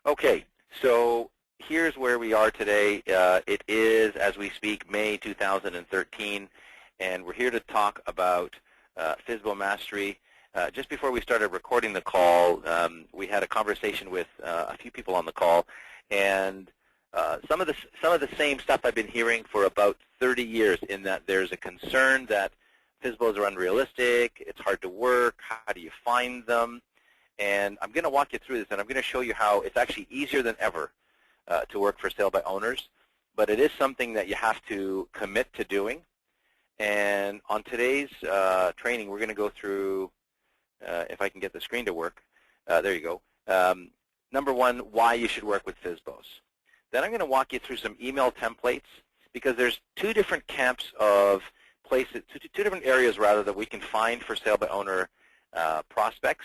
Okay, so here's where we are today. It is, as we speak, May 2013, and we're here to talk about FSBO Mastery. Just before we started recording the call, we had a conversation with a few people on the call, and some of the same stuff I've been hearing for about 30 years, in that there's a concern that FSBOs are unrealistic, it's hard to work, how do you find them? And I'm going to walk you through this, and I'm going to show you how it's actually easier than ever to work for sale by owners, but it is something that you have to commit to doing. And on today's training, we're going to go through, if I can get the screen to work, there you go. Number one, why you should work with FSBOs. Then I'm going to walk you through some email templates, because there's two different camps of places, two different areas rather, that we can find for sale by owner prospects.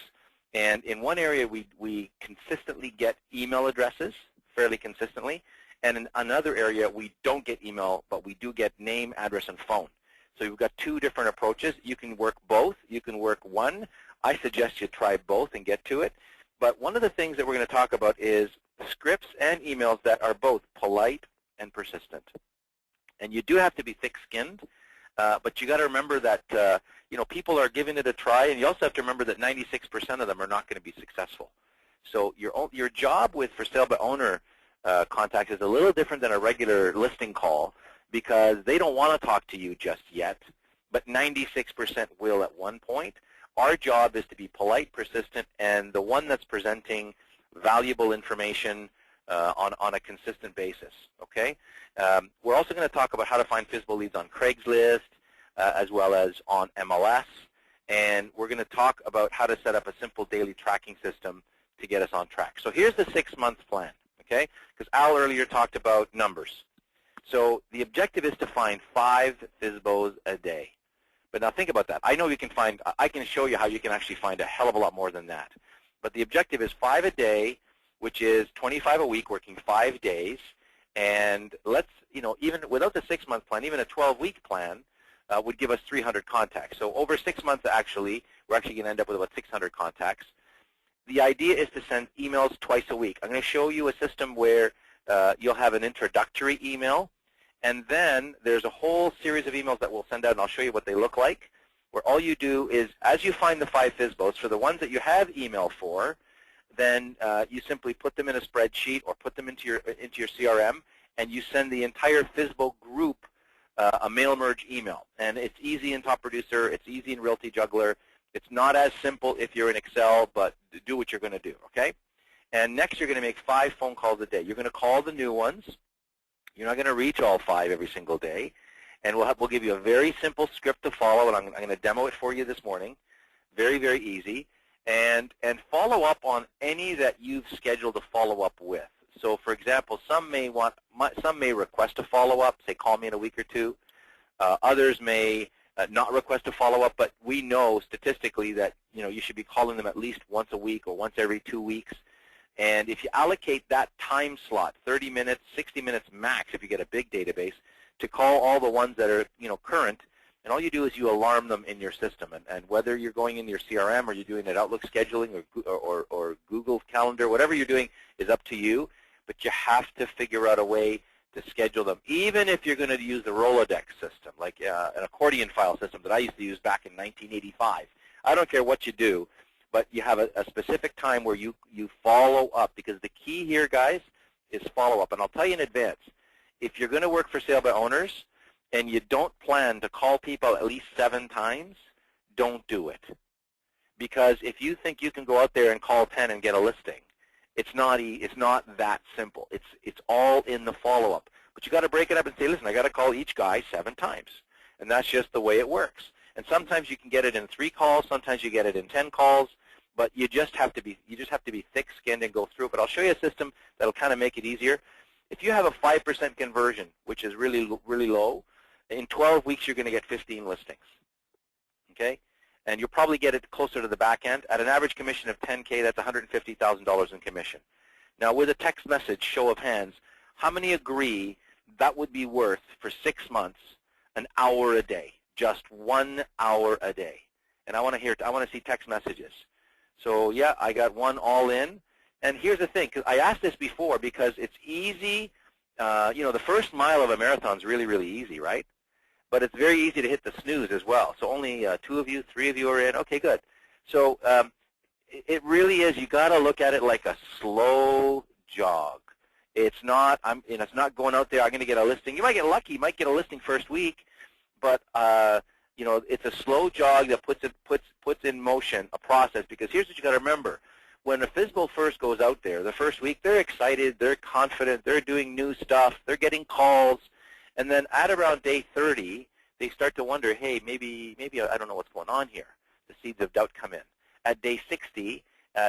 And in one area, we consistently get email addresses, fairly consistently. And in another area, we don't get email, but we do get name, address, and phone. So you've got two different approaches. You can work both. You can work one. I suggest you try both and get to it. But one of the things that we're going to talk about is scripts and emails that are both polite and persistent. And you do have to be thick-skinned, but you got to remember that people are giving it a try, and you also have to remember that 96% of them are not going to be successful. So your job with for sale by owner contact is a little different than a regular listing call, because they don't want to talk to you just yet, but 96% will at one point. Our job is to be polite, persistent, and the one that's presenting valuable information on a consistent basis. Okay. We're also going to talk about how to find FSBO leads on Craigslist, as well as on MLS, and we're going to talk about how to set up a simple daily tracking system to get us on track. So here's the 6-month plan, okay? Because Al earlier talked about numbers. So the objective is to find 5 FSBOs a day. But now think about that. I know you can find, I can show you how you can actually find a hell of a lot more than that. But the objective is 5 a day, which is 25 a week, working 5 days. And let's, even without the 6-month plan, even a 12-week plan, would give us 300 contacts. So over 6 months, actually, we're actually going to end up with about 600 contacts. The idea is to send emails twice a week. I'm going to show you a system where you'll have an introductory email, and then there's a whole series of emails that we'll send out, and I'll show you what they look like, where all you do is, as you find the 5 FSBOs, for the ones that you have email for, then you simply put them in a spreadsheet or put them into your CRM, and you send the entire FSBO group a mail merge email. And it's easy in Top Producer. It's easy in Realty Juggler. It's not as simple if you're in Excel, but do what you're going to do, okay? And next, you're going to make 5 phone calls a day. You're going to call the new ones. You're not going to reach all 5 every single day. And we'll give you a very simple script to follow, and I'm going to demo it for you this morning. Very, very easy. And follow up on any that you've scheduled a follow-up with. So, for example, some may request a follow-up, say call me in a week or two. Others may not request a follow-up, but we know statistically that you should be calling them at least once a week or once every 2 weeks. And if you allocate that time slot, 30 minutes, 60 minutes max, if you get a big database, to call all the ones that are current, and all you do is you alarm them in your system. And whether you're going in your CRM or you're doing it Outlook scheduling or Google Calendar, whatever you're doing is up to you. But you have to figure out a way to schedule them, even if you're going to use the Rolodex system, like an accordion file system that I used to use back in 1985. I don't care what you do, but you have a specific time where you follow up, because the key here, guys, is follow up. And I'll tell you in advance, if you're going to work for sale by owners and you don't plan to call people at least 7 times, don't do it. Because if you think you can go out there and call 10 and get a listing, it's not that simple. It's all in the follow-up. But you got to break it up and say, listen, I got to call each guy 7 times, and that's just the way it works. And sometimes you can get it in 3 calls, sometimes you get it in 10 calls, but you just have to be thick-skinned and go through it. But I'll show you a system that'll kind of make it easier. If you have a 5% conversion, which is really low, in 12 weeks you're going to get 15 listings. Okay? And you'll probably get it closer to the back end. At an average commission of $10K, that's $150,000 in commission. Now, with a text message, show of hands, how many agree that would be worth for 6 months an hour a day, just 1 hour a day? And I want to see text messages. So yeah, I got one all in, And here's the thing, because I asked this before because it's easy. The first mile of a marathon is really, really easy, right? But it's very easy to hit the snooze as well. So only 2 of you, 3 of you are in. Okay, good. So it really is. You got to look at it like a slow jog. It's not. It's not going out there. I'm going to get a listing. You might get lucky. You might get a listing first week, but it's a slow jog that puts in motion a process. Because here's what you got to remember: when a FSBO first goes out there, the first week they're excited, they're confident, they're doing new stuff, they're getting calls, and then at around day 30, they start to wonder, hey, maybe I don't know what's going on here. The seeds of doubt come in. At day 60,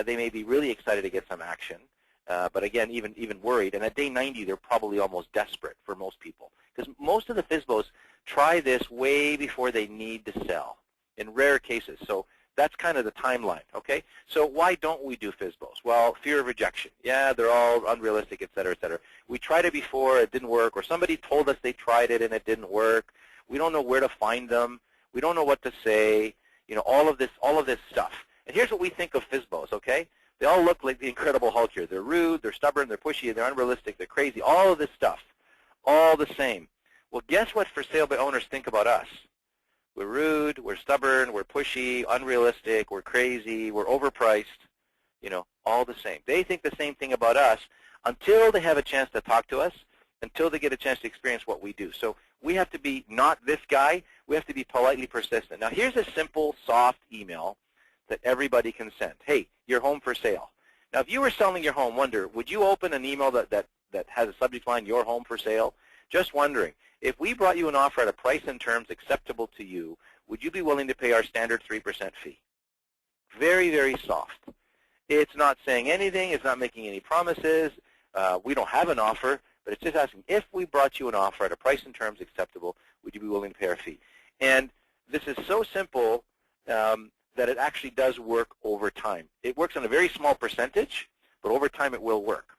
they may be really excited to get some action, but again, even worried. And at day 90, they're probably almost desperate for most people, because most of the FSBOs try this way before they need to sell, in rare cases. So that's kind of the timeline, okay? So why don't we do FSBOs? Well, fear of rejection. Yeah, they're all unrealistic, et cetera, et cetera. We tried it before, it didn't work, or somebody told us they tried it and it didn't work. We don't know where to find them. We don't know what to say. All of this stuff. And here's what we think of FSBOs, okay? They all look like the Incredible Hulk here. They're rude, they're stubborn, they're pushy, they're unrealistic, they're crazy. All of this stuff, all the same. Well, guess what for sale by owners think about us? We're rude, we're stubborn, we're pushy, unrealistic, we're crazy, we're overpriced, all the same. They think the same thing about us until they have a chance to talk to us, until they get a chance to experience what we do. So we have to be not this guy, we have to be politely persistent. Now here's a simple, soft email that everybody can send. Hey, your home for sale. Now if you were selling your home, would you open an email that has a subject line, your home for sale? Just wondering, if we brought you an offer at a price and terms acceptable to you, would you be willing to pay our standard 3% fee? Very, very soft. It's not saying anything. It's not making any promises. We don't have an offer, but it's just asking, if we brought you an offer at a price and terms acceptable, would you be willing to pay our fee? And this is so simple that it actually does work over time. It works on a very small percentage, but over time it will work.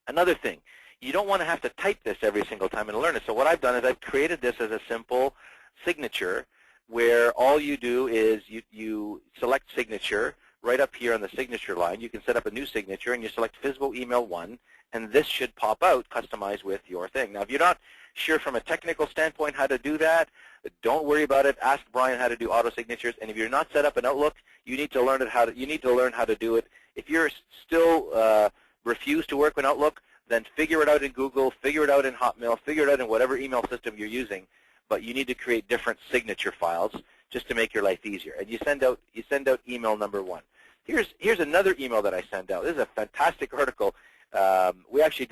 Another thing, you don't want to have to type this every single time and learn it. So what I've done is I've created this as a simple signature where all you do is you select signature right up here on the signature line. You can set up a new signature and you select FSBO email 1, and this should pop out customized with your thing. Now if you're not sure from a technical standpoint how to do that, don't worry about it. Ask Brian how to do auto signatures. And if you're not set up in Outlook, you need to learn how to do it. If you're still refuse to work in Outlook, then figure it out in Google, figure it out in Hotmail, figure it out in whatever email system you're using. But you need to create different signature files just to make your life easier. And you send out email number 1. Here's another email that I send out. This is a fantastic article. We actually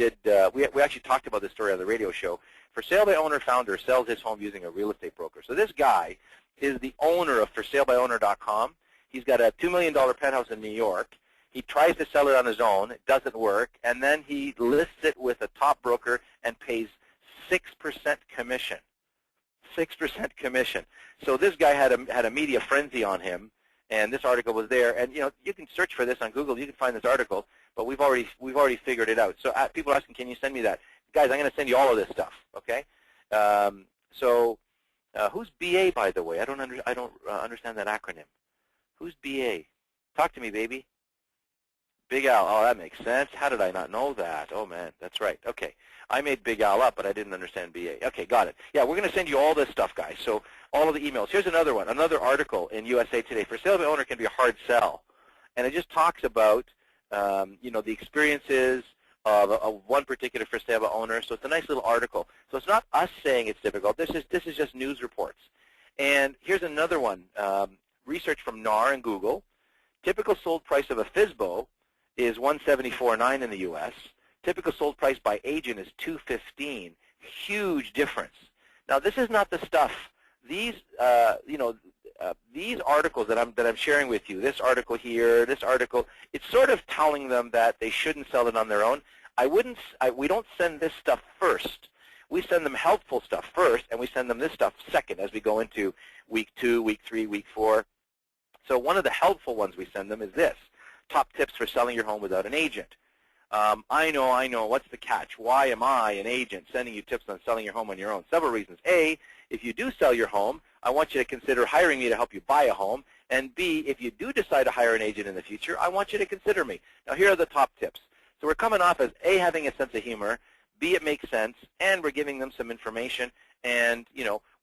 talked about this story on the radio show. For Sale by Owner founder sells his home using a real estate broker. So this guy is the owner of ForSaleByOwner.com. He's got a $2 million penthouse in New York. He tries to sell it on his own. It doesn't work. And then he lists it with a top broker and pays 6% commission. 6% commission. So this guy had a media frenzy on him, and this article was there. And you can search for this on Google. You can find this article, but we've already figured it out. So people are asking, can you send me that? Guys, I'm going to send you all of this stuff. Okay. Who's BA, by the way? I don't understand that acronym. Who's BA? Talk to me, baby. Big Al. Oh, that makes sense. How did I not know that? Oh, man, that's right. Okay. I made Big Al up, but I didn't understand BA. Okay, got it. Yeah, we're going to send you all this stuff, guys. So all of the emails. Here's another one, another article in USA Today. For Sale by Owner can be a hard sell. And it just talks about, the experiences of one particular for sale by owner. So it's a nice little article. So it's not us saying it's difficult. This is just news reports. And here's another one, research from NAR and Google. Typical sold price of a FSBO is $174.9 in the U.S. Typical sold price by agent is $215. Huge difference. Now, this is not the stuff. These, these articles that I'm sharing with you, this article here, this article, it's sort of telling them that they shouldn't sell it on their own. We don't send this stuff first. We send them helpful stuff first, and we send them this stuff second as we go into week 2, week 3, week 4. So one of the helpful ones we send them is this. Top tips for selling your home without an agent. I know. What's the catch? Why am I, an agent, sending you tips on selling your home on your own? Several reasons. A, if you do sell your home, I want you to consider hiring me to help you buy a home. And B, if you do decide to hire an agent in the future, I want you to consider me. Now, here are the top tips. So we're coming off as A, having a sense of humor, B, it makes sense, and we're giving them some information. And,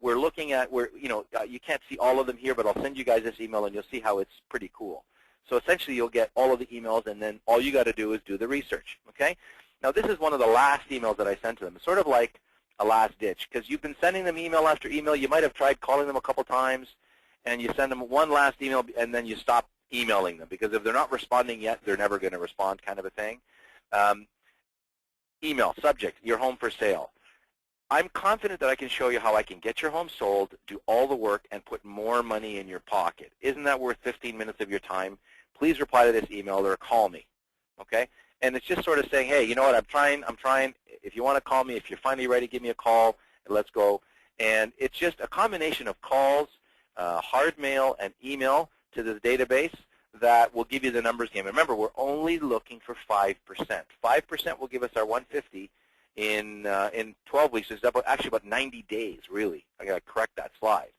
we're looking at, you can't see all of them here, but I'll send you guys this email, and you'll see how it's pretty cool. So essentially, you'll get all of the emails, and then all you got to do is do the research, okay? Now, this is one of the last emails that I sent to them. It's sort of like a last ditch, because you've been sending them email after email. You might have tried calling them a couple times, and you send them one last email, and then you stop emailing them, because if they're not responding yet, they're never going to respond, kind of a thing. Email, subject, your home for sale. I'm confident that I can show you how I can get your home sold, do all the work, and put more money in your pocket. Isn't that worth 15 minutes of your time? Please reply to this email or call me, okay? And it's just sort of saying, hey, you know what, I'm trying. If you want to call me, if you're finally ready, give me a call, and let's go. And it's just a combination of calls, hard mail, and email to this database that will give you the numbers game. And remember, we're only looking for 5%. 5% will give us our 150 in 12 weeks. It's actually about 90 days, really. I got to correct that slide.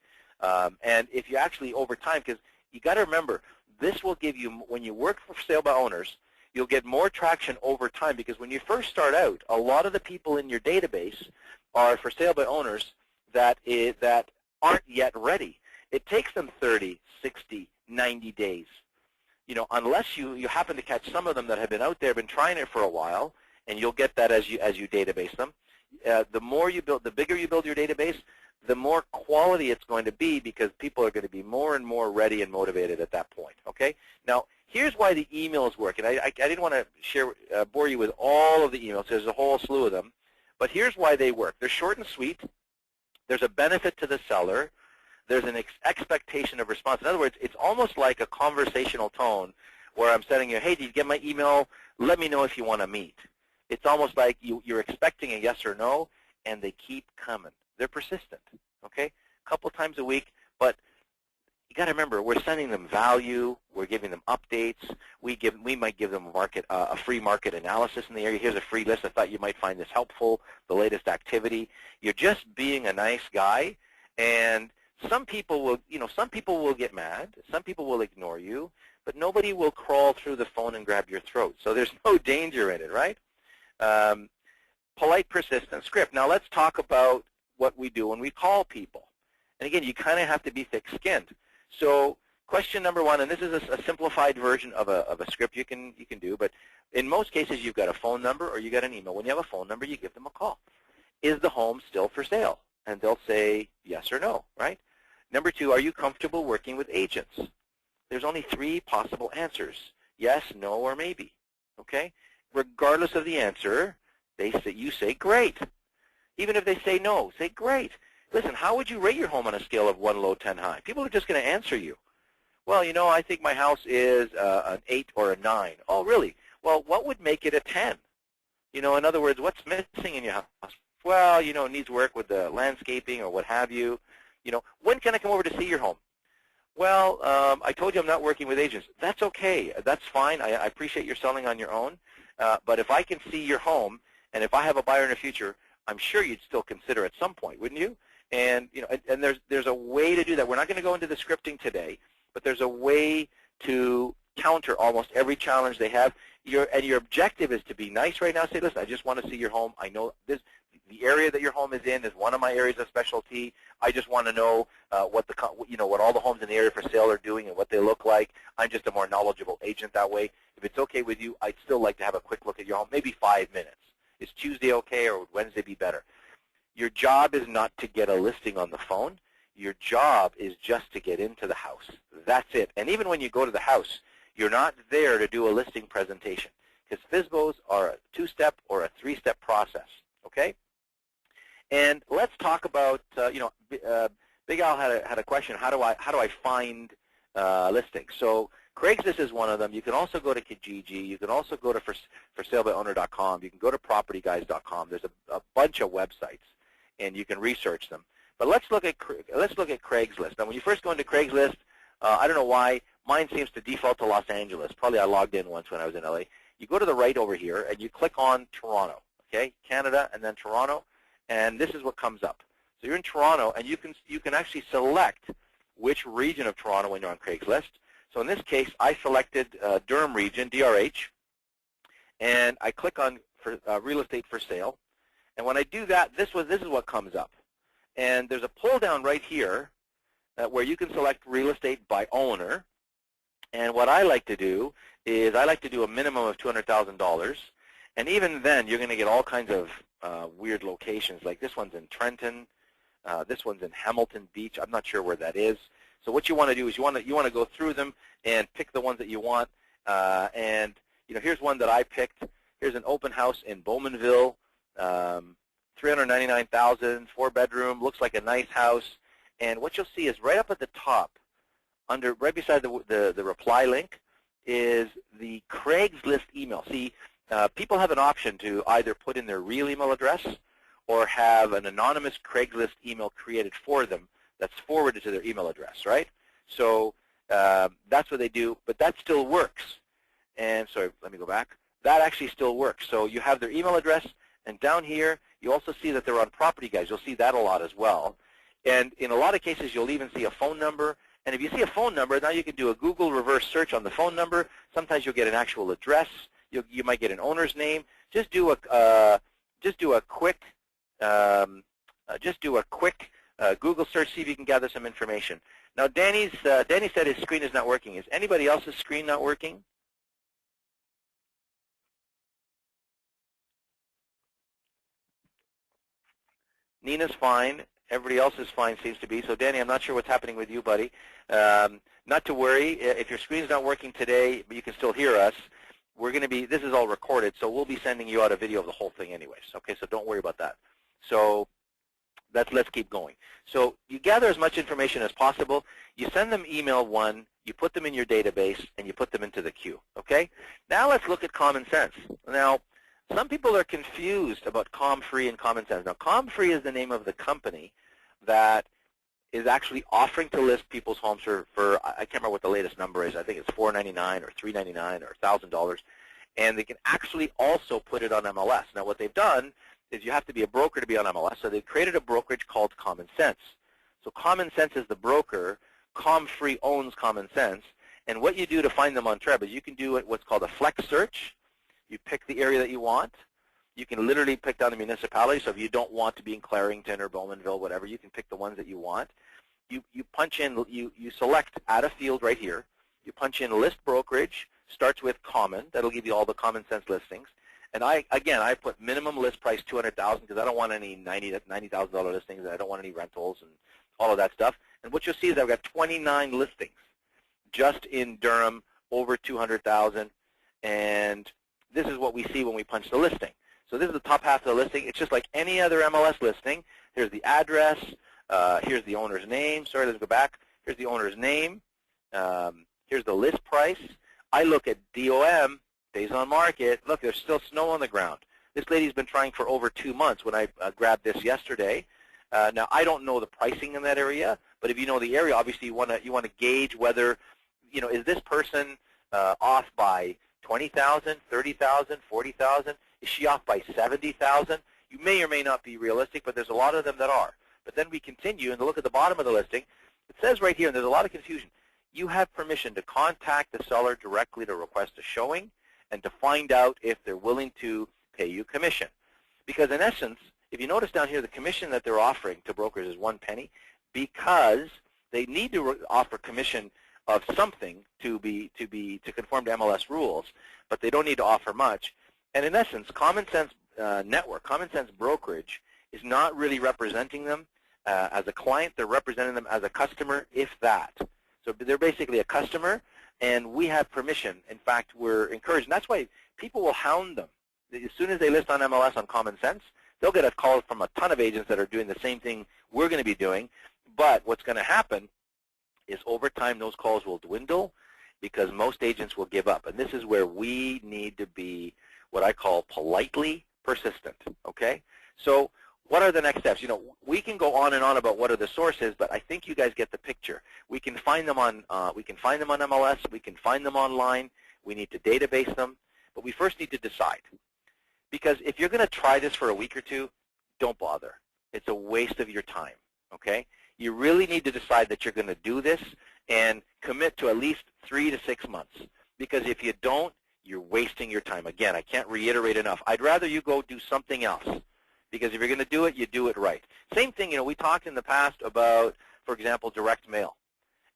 And if you actually, over time, because you got to remember, this will give you, when you work for sale by owners, you'll get more traction over time, because when you first start out, a lot of the people in your database are for sale by owners that aren't yet ready. It takes them 30, 60, 90 days. Unless you happen to catch some of them that have been out there, been trying it for a while, and you'll get that as you database them. The more you build, the bigger you build your database, the more quality it's going to be, because people are going to be more and more ready and motivated at that point. Okay. Now, here's why the emails work, and I didn't want to bore you with all of the emails. There's a whole slew of them, but here's why they work. They're short and sweet. There's a benefit to the seller. There's an expectation of response. In other words, it's almost like a conversational tone where I'm sending you, hey, did you get my email? Let me know if you want to meet. It's almost like you're expecting a yes or no, and they keep coming. They're persistent, okay? A couple times a week, but you got to remember, we're sending them value. We're giving them updates. We might give them a free market analysis in the area. Here's a free list. I thought you might find this helpful, the latest activity. You're just being a nice guy, and some people will get mad. Some people will ignore you, but nobody will crawl through the phone and grab your throat. So there's no danger in it, right? Polite, persistent script. Now let's talk about what we do when we call people. And again, you kind of have to be thick-skinned. So question number one, and this is a simplified version of a script you can do, but in most cases you've got a phone number or you got an email. When you have a phone number, you give them a call. Is the home still for sale? And they'll say yes or no, right? Number two, are you comfortable working with agents? There's only 3 possible answers: yes, no, or maybe. Okay? Regardless of the answer, you say great. Even if they say no, say great. Listen, how would you rate your home on a scale of 1 low, 10 high? People are just going to answer you. Well, I think my house is an 8 or a 9. Oh, really? Well, what would make it a 10? In other words, what's missing in your house? Well, it needs work with the landscaping or what have you. When can I come over to see your home? Well, I told you I'm not working with agents. That's okay. That's fine. I appreciate you're selling on your own. But if I can see your home, and if I have a buyer in the future, I'm sure you'd still consider at some point, wouldn't you? And and there's a way to do that. We're not going to go into the scripting today, but there's a way to counter almost every challenge they have. Your objective is to be nice right now. Say, listen, I just want to see your home. I know the area that your home is in is one of my areas of specialty. I just want to know what all the homes in the area for sale are doing and what they look like. I'm just a more knowledgeable agent that way. If it's okay with you, I'd still like to have a quick look at your home, maybe 5 minutes. Is Tuesday okay, or would Wednesday be better? Your job is not to get a listing on the phone. Your job is just to get into the house. That's it. And even when you go to the house, you're not there to do a listing presentation, because FSBOs are a 2-step or a 3-step process, okay? And let's talk about, Big Al had a question, how do I find listings? So Craigslist is one of them. You can also go to Kijiji. You can also go to forsalebyowner.com. You can go to propertyguys.com. There's a bunch of websites, and you can research them. But let's look at Craigslist. Now, when you first go into Craigslist, I don't know why, mine seems to default to Los Angeles. Probably I logged in once when I was in LA. You go to the right over here, and you click on Toronto, okay? Canada, and then Toronto, and this is what comes up. So you're in Toronto, and you can actually select which region of Toronto when you're on Craigslist. So in this case, I selected Durham region, DRH, and I click on for, real estate for sale. And when I do that, this is what comes up. And there's a pull down right here where you can select real estate by owner. And what I like to do is I like to do a minimum of $200,000. And even then, you're going to get all kinds of weird locations. Like this one's in Trenton. This one's in Hamilton Beach. I'm not sure where that is. So what you want to do is you want to go through them and pick the ones that you want. And here's one that I picked. Here's an open house in Bowmanville, 399,000, 4-bedroom, looks like a nice house. And what you'll see is right up at the top, right beside the reply link, is the Craigslist email. See, people have an option to either put in their real email address or have an anonymous Craigslist email created for them that's forwarded to their email address, right? So that's what they do, but that still works. And sorry, let me go back. That actually still works. So you have their email address, and down here, you also see that they're on Property Guys. You'll see that a lot as well. And in a lot of cases, you'll even see a phone number. And if you see a phone number, now you can do a Google reverse search on the phone number. Sometimes you'll get an actual address. You might get an owner's name. Just do a quick Google search. See if you can gather some information. Now, Danny said his screen is not working. Is anybody else's screen not working? Nina's fine. Everybody else is fine, seems to be. So, Danny, I'm not sure what's happening with you, buddy. Not to worry. If your screen's not working today, but you can still hear us, this is all recorded, so we'll be sending you out a video of the whole thing anyways. Okay, so don't worry about that. So let's keep going. So you gather as much information as possible. You send them email 1, you put them in your database, and you put them into the queue. Okay? Now let's look at common sense. Now, some people are confused about ComFree and Common Sense. Now, ComFree is the name of the company that is actually offering to list people's homes for I can't remember what the latest number is. I think it's $499 or $399 or $1,000. And they can actually also put it on MLS. Now, what they've done is you have to be a broker to be on MLS. So they've created a brokerage called Common Sense. So Common Sense is the broker. ComFree owns Common Sense. And what you do to find them on Treb is you can do what's called a flex search. You pick the area that you want. You can literally pick down the municipality. So if you don't want to be in Clarington or Bowmanville, whatever, you can pick the ones that you want. You punch in, you select add a field right here. You punch in list brokerage, starts with common. That'll give you all the Common Sense listings. And I put minimum list price $200,000 because I don't want any $90,000 listings, and I don't want any rentals and all of that stuff. And what you'll see is I've got 29 listings just in Durham, over $200,000. And this is what we see when we punch the listing. So this is the top half of the listing. It's just like any other MLS listing. Here's the address. Here's the owner's name. Sorry, let's go back. Here's the owner's name. Here's the list price. I look at DOM, days on market. Look, there's still snow on the ground. This lady's been trying for over 2 months when I grabbed this yesterday. Now, I don't know the pricing in that area, but if you know the area, obviously you want to gauge whether, is this person off by 20,000, 30,000, 40,000? Is she off by 70,000? You may or may not be realistic, but there's a lot of them that are. But then we continue, and look at the bottom of the listing. It says right here, and there's a lot of confusion, you have permission to contact the seller directly to request a showing and to find out if they're willing to pay you commission. Because in essence, if you notice down here, the commission that they're offering to brokers is 1 penny because they need to offer commission of something to conform to MLS rules, but they don't need to offer much. And in essence, Common Sense Network, Common Sense Brokerage, is not really representing them as a client. They're representing them as a customer, if that. So they're basically a customer, and we have permission. In fact, we're encouraged. And that's why people will hound them. As soon as they list on MLS on Common Sense, they'll get a call from a ton of agents that are doing the same thing we're going to be doing. But what's going to happen is over time those calls will dwindle because most agents will give up. And this is where we need to be what I call politely persistent, okay? So what are the next steps? We can go on and on about what are the sources, but I think you guys get the picture. We can find them on MLS. We can find them online. We need to database them, but we first need to decide. Because if you're going to try this for a week or two, don't bother. it's a waste of your time, okay? You really need to decide that you're going to do this and commit to at least 3 to 6 months, because if you don't, you're wasting your time. Again, I can't reiterate enough. I'd rather you go do something else, because if you're going to do it, you do it right. Same thing, you know, we talked in the past about, for example, direct mail.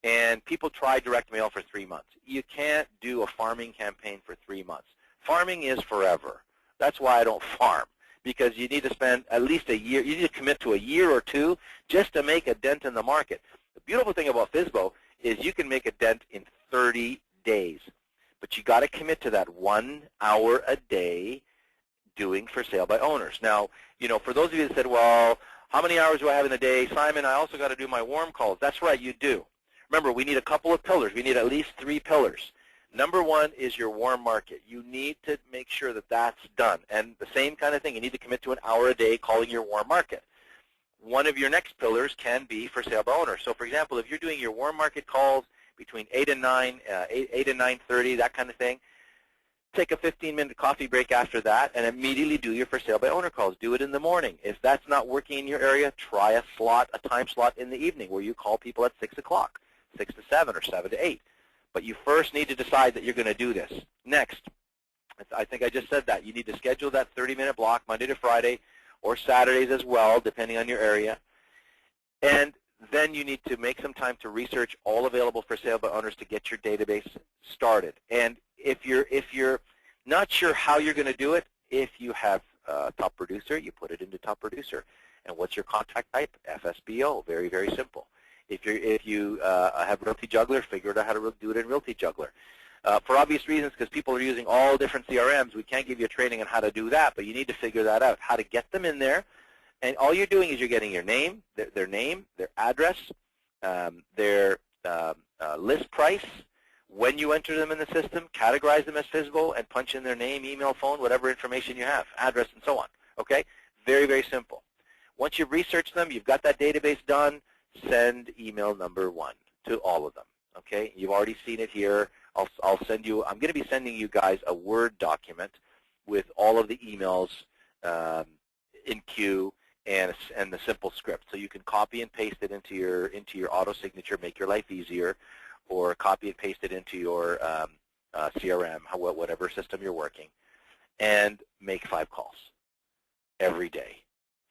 And people try direct mail for 3 months. You can't do a farming campaign for 3 months. Farming is forever. That's why I don't farm, because you need to spend at least a year. You need to commit to a year or two just to make a dent in the market. The beautiful thing about FSBO is you can make a dent in 30 days. But you got to commit to that 1 hour a day doing for sale by owners. Now, you know, for those of you that said, well, how many hours do I have in a day? Simon, I also got to do my warm calls. That's right, you do. Remember, we need a couple of pillars. We need at least 3 pillars. Number 1 is your warm market. You need to make sure that that's done. And the same kind of thing, you need to commit to an hour a day calling your warm market. One of your next pillars can be for sale by owner. So, for example, if you're doing your warm market calls between 8 and 9, 8 and 9:30, that kind of thing, take a 15-minute coffee break after that and immediately do your for sale by owner calls. Do it in the morning. If that's not working in your area, try a time slot in the evening where you call people at 6 o'clock. 6 to 7 or 7 to 8. But you first need to decide that you're going to do this. Next, I think I just said that. You need to schedule that 30-minute block Monday to Friday or Saturdays as well, depending on your area. And then you need to make some time to research all available for sale by owners to get your database started. And if you're not sure how you're going to do it, if you have top producer, you put it into top producer. And what's your contract type? FSBO. Very, very simple. If you have Realty Juggler, figure out how to do it in Realty Juggler. For obvious reasons, because people are using all different CRMs, we can't give you a training on how to do that, but you need to figure that out, how to get them in there. And all you're doing is you're getting your name, their name, their address, their list price. When you enter them in the system, categorize them as FSBO and punch in their name, email, phone, whatever information you have, address, and so on. Okay? Very, very simple. Once you've researched them, you've got that database done, send email number 1 to all of them. Okay? You've already seen it here. I'll send you. I'm going to be sending you guys a Word document with all of the emails in queue and the simple script, so you can copy and paste it into your auto signature, make your life easier, or copy and paste it into your CRM, whatever system you're working, and make 5 calls every day.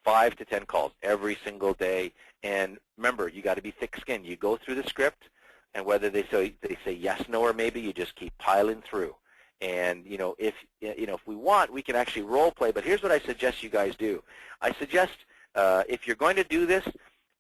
5 to 10 calls every single day. And remember, you got to be thick-skinned. You go through the script, and whether they say yes, no, or maybe, you just keep piling through. And if we want, we can actually role play. But here's what I suggest you guys do. I suggest if you're going to do this,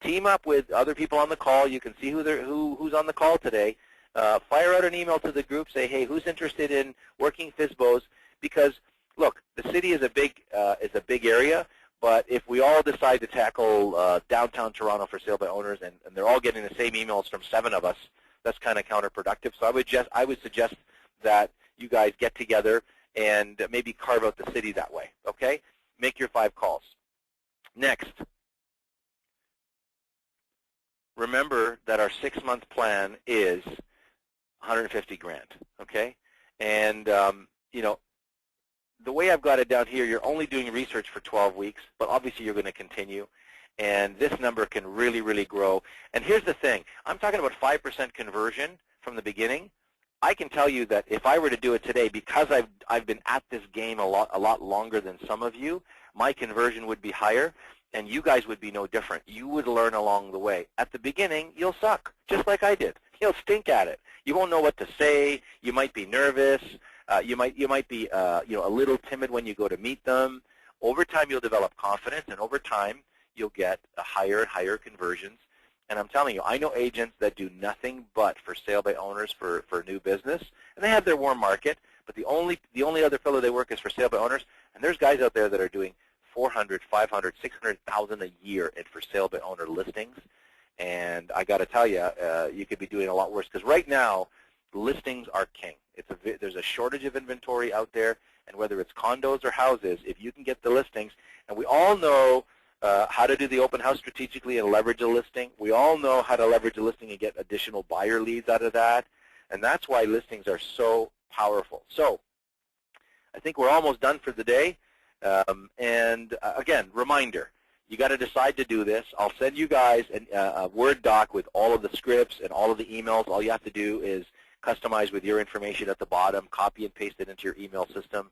team up with other people on the call. You can see who's on the call today. Fire out an email to the group. Say, hey, who's interested in working FSBOs? Because look, the city is a big area. But if we all decide to tackle downtown Toronto for sale by owners, and they're all getting the same emails from 7 of us, that's kind of counterproductive. So I would suggest that you guys get together and maybe carve out the city that way. Okay? Make your 5 calls. Next, remember that our 6-month plan is $150,000. Okay? And the way I've got it down here, you're only doing research for 12 weeks, but obviously you're going to continue. And this number can really, really grow. And here's the thing. I'm talking about 5% conversion from the beginning. I can tell you that if I were to do it today, because I've been at this game a lot longer than some of you, my conversion would be higher, and you guys would be no different. You would learn along the way. At the beginning, you'll suck, just like I did. You'll stink at it. You won't know what to say. You might be nervous. You might be a little timid when you go to meet them. Over time, you'll develop confidence, and over time, you'll get higher and higher conversions. And I'm telling you, I know agents that do nothing but for sale by owners for new business, and they have their warm market, but the only other pillar they work is for sale by owners. And there's guys out there that are doing 400, 500, 600,000 a year in for sale by owner listings. And I got to tell you, you could be doing a lot worse, because right now listings are king. There's a shortage of inventory out there, and whether it's condos or houses, if you can get the listings, and we all know how to do the open house strategically and leverage a listing. We all know how to leverage a listing and get additional buyer leads out of that, and that's why listings are so powerful. So I think we're almost done for the day. And again, reminder, You got to decide to do this. I'll send you guys a Word doc with all of the scripts and all of the emails. All you have to do is customize with your information at the bottom, copy and paste it into your email system,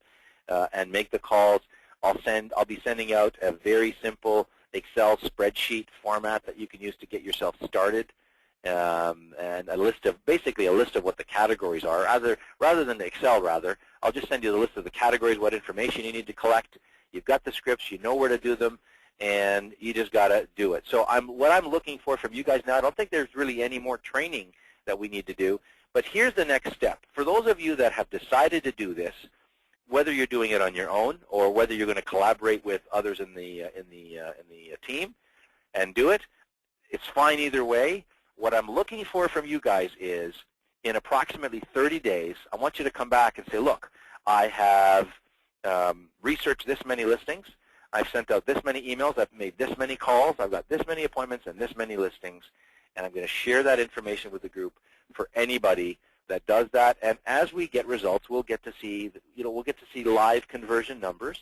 and make the calls. I'll be sending out a very simple Excel spreadsheet format that you can use to get yourself started, and basically a list of what the categories are. Rather than Excel, I'll just send you the list of the categories, what information you need to collect. You've got the scripts, you know where to do them, and you just got to do it. So what I'm looking for from you guys now, I don't think there's really any more training that we need to do, but here's the next step. For those of you that have decided to do this, whether you're doing it on your own or whether you're going to collaborate with others in the team and do it, it's fine either way. What I'm looking for from you guys is, in approximately 30 days, I want you to come back and say, look, I have researched this many listings, I've sent out this many emails, I've made this many calls, I've got this many appointments and this many listings, and I'm going to share that information with the group for anybody that does that. And as we get results, we'll get to see, live conversion numbers.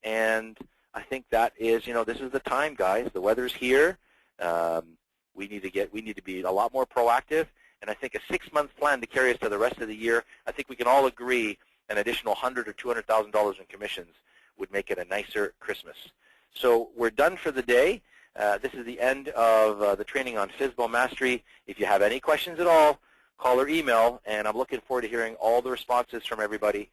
And I think that is, this is the time, guys. The weather's here. We need to be a lot more proactive. And I think a 6-month plan to carry us to the rest of the year, I think we can all agree an additional $100,000 or $200,000 in commissions would make it a nicer Christmas. So we're done for the day. This is the end of the training on FSBO Mastery. If you have any questions at all, call or email, and I'm looking forward to hearing all the responses from everybody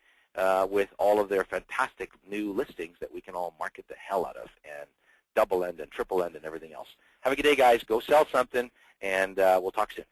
with all of their fantastic new listings that we can all market the hell out of, and double end and triple end and everything else. Have a good day, guys. Go sell something, and we'll talk soon.